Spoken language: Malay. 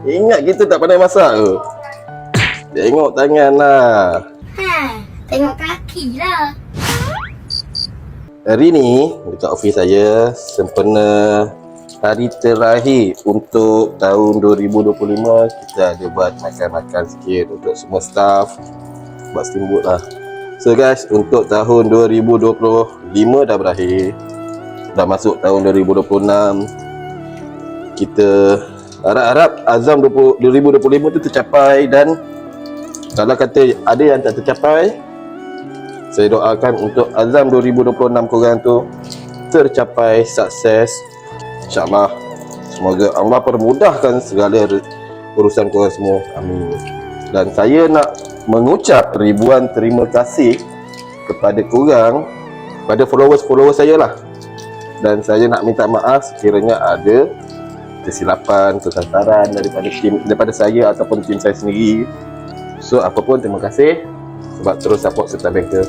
Ingat kita tak pandai masak ke? Tengok tangan lah. Tengok kaki lah. Hari ni dekat ofis saya sempena hari terakhir untuk tahun 2025. Kita ada buat makan-makan sikit untuk semua staff, buat steamboat lah. So guys, untuk tahun 2025 dah berakhir, dah masuk tahun 2026. Kita harap-harap azam 2025 tu tercapai, dan kalau kata ada yang tak tercapai, saya doakan untuk azam 2026 korang tu tercapai sukses, InsyaAllah. Semoga Allah permudahkan segala urusan korang semua. Amin. Dan saya nak mengucap ribuan terima kasih kepada korang, pada followers saya lah. Dan saya nak minta maaf sekiranya ada kesilapan, kesasaran daripada saya ataupun tim saya sendiri. So apa pun, terima kasih sebab terus support Serta Banker.